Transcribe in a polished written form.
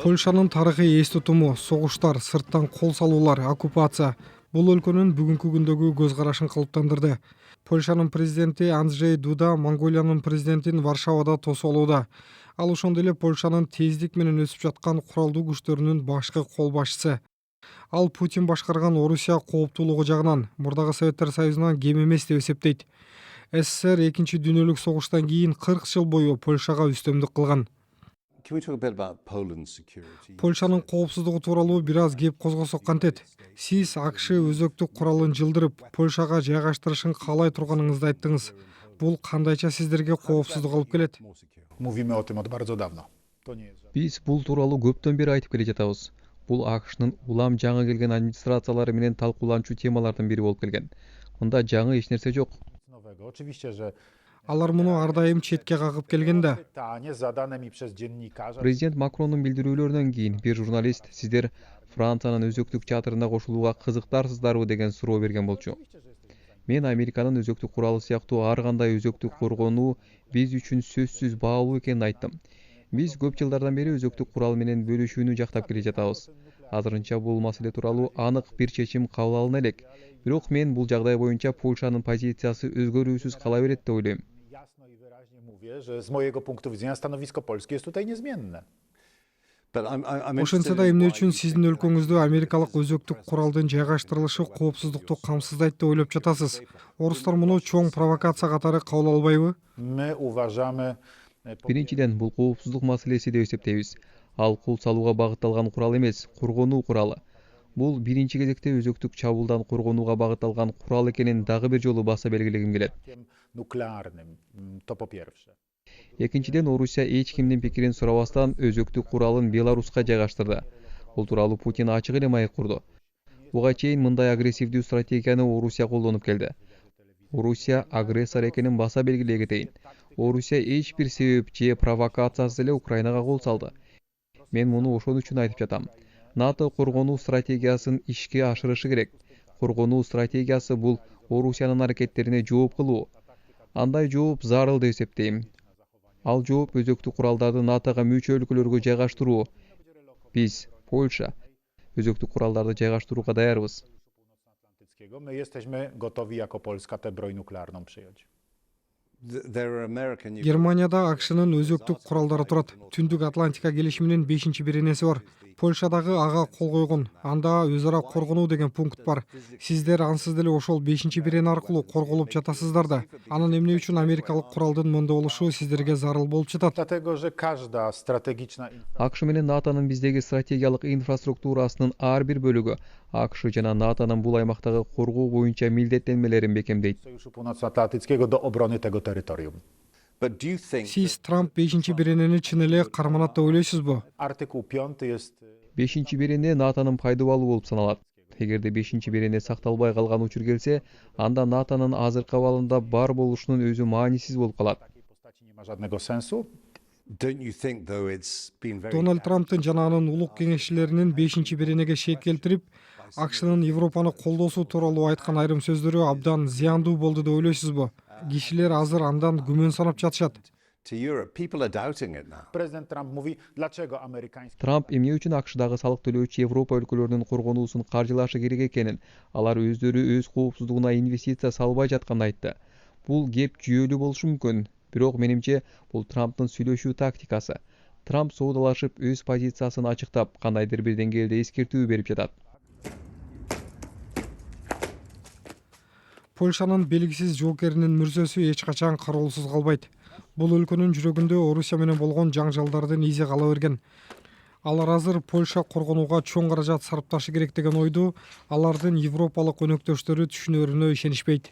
Польшанын тарыхый эс тутуму, согуштар, сырттан кол салуулар, оккупация бул өлкөнүн бүгүнкү күндөгү көз карашын калыптандырды. Польшанын президенти Анджей Дуда Монголиянын президентин Варшавада тосуп алууда. Ал ошондой эле Польшанын тездик менен өсүп жаткан куралдуу күчтөрүнүн башкы кол башчысы. Ал Путин башкарган Орусия кооптуулугу жагынан мурдагы Советтер Союзунан кем эмес деп эсептейт. СССР экинчи дүйнөлүк согуштан кийин 40 жыл бою Польшага үстөмдүк кылган. Польшанын коопсуздугу тууралуу бир аз кеп козгосок кантет. Сиз АКШ өзөктүк куралын жылдырып, Польшага жайгаштырышын каалай турганыңызды айттыңыз. Бул кандайча сиздерге коопсуздук алып келет? Биз бул тууралуу көптөн бери айтып келе жатабыз. Бул АКШнын улам жаңы келген администрациялары менен талкууланчу темалардын бири болуп келген. Мында жаңы эч нерсе жок. Алар муну ар дайым четке кагып келген да. Президент Макрондун билдирүүлөрүнөн кийин бир журналист сиздер Франциянын өзөктүк чатырына кошулууга кызыктарсыздарбы деген суроо берген болчу. Мен Американын өзөктүк куралы сыяктуу ар кандай өзөктүк коргонуу биз үчүн сөзсүз баалуу экенин айттым. Биз көп жылдардан бери өзөктүк курал менен бөлүшүүнү жактап келе жатабыз. Азырынча бул маселе тууралуу анык бир чечим кабыл алына элек. Бирок мен бул жагдай боюнча Польшанын позициясы өзгөрүүсүз кала берет деп ойлойм. Z mojego punktu widzenia stanowisko Polski jest tutaj niezmienne. Ошентсе да эмне үчүн сиздин өлкөңүздө америкалык өзөктүк куралдын жайгаштырылышы коопсуздукту камсыздайт деп ойлоп жатасыз? Орустар муну чоң провокация катары кабыл албайбы? My uważamy Биринчиден, бул коопсуздук маселеси деп эсептейбиз. Ал кол салууга багытталган курал эмес, коргонуу куралы. Бул биринчи кезекте өзөктүк чабуулдан коргонууга багытталган курал экенин дагы бир жолу баса белгилегим келет. nuklearnym. To po pierwsze. Экинчиден, Орусия эч кимдин пикирин сурабастан өзөктүк куралын Беларуска жайгаштырды. Бул тууралуу Путин ачык эле маек курду. Буга чейин мындай агрессивдүү стратегияны Орусия колдонуп келди. Орусия агрессор экенин баса белгилей кетейин. Орусия эч бир себеп же провокациясыз эле Украинага кол салды. Мен муну ошон үчүн айтып жатам. НАТО коргонуу стратегиясын ишке ашырышы керек. Коргонуу стратегиясы бул Орусиянын аракеттерине жооп кылуу. Андай жооп зарыл деп эсептейм. Ал жооп өзөктүк куралдарды НАТОга мүчө өлкөлөргө жайгаштыруу. Биз, Польша, өзөктүк куралдарды жайгаштырууга даярбыз. My jesteśmy gotowi jako Polska tę broń nuklearną przyjąć. Германияда АКШнын өзөктүк куралдары турат. Түндүк Атлантика келишиминин 5-беренеси бар. Польшадагы ага кол койгон. Анда өз ара коргонуу деген пункт бар. Сиздер ансыз деле ошол 5-берене аркылуу корголуп жатасыздар да. Анан эмне үчүн америкалык куралдын монда болушу сиздерге зарыл болуп жатат? Dlatego, że każda strategiczna АКШ менен НАТОнун биздеги стратегиялык инфраструктурасынын ар бир бөлүгү АКШ жана НАТОнун бул аймактагы коргоо боюнча милдеттенмелерин бекемдейт. Sojuszu Północnoatlantyckiego do obrony tego terytorium. Сиз Трамп 5-беренени чын эле карманат деп ойлойсузбу? Artykuł 5 jest 5-берене НАТОнун пайдалуу болуп саналат. Эгерде 5-берене сакталбай калган учур келсе, анда НАТОнун азыркы абалында бар болушунун өзү маанисиз болуп калат. w takiej postaci nie ma żadnego sensu. Дональд Трамптын жана анын улук кеңешчилеринин 5-беренеге шек келтирип, АКШнын Европаны колдоосу тууралуу айткан айрым сөздөрү абдан зыяндуу болду деп ойлойсузбу? Кишилер азыр андан күмөн санап жатышат. Prezydent Trump mówi, dlaczego amerykańskie Трамп эмне үчүн АКШдагы салык төлөөчү Европа өлкөлөрүнүн коргонуусун каржылашы керек экенин, алар өздөрү өз коопсуздугуна инвестиция салбай жатканын айтты. Бул кеп жүйөлүү болушу мүмкүн, бирок менимче бул Трамптын сүйлөшүү тактикасы. Трамп соодалашып өз позициясын ачыктап, кандайдыр бир деңгээлде эскертүү берип жатат. Польшанын белгисиз жоокеринин мүрзөсү эч качан кароолсуз калбайт. Бул өлкөнүн жүрөгүндө Орусия менен болгон жаңжалдардын изи кала берген. Алар азыр Польша коргонууга чоң каражат сарпташы керек деген ойду алардын европалык өнөктөштөрү түшүнөрүнө ишенишпейт.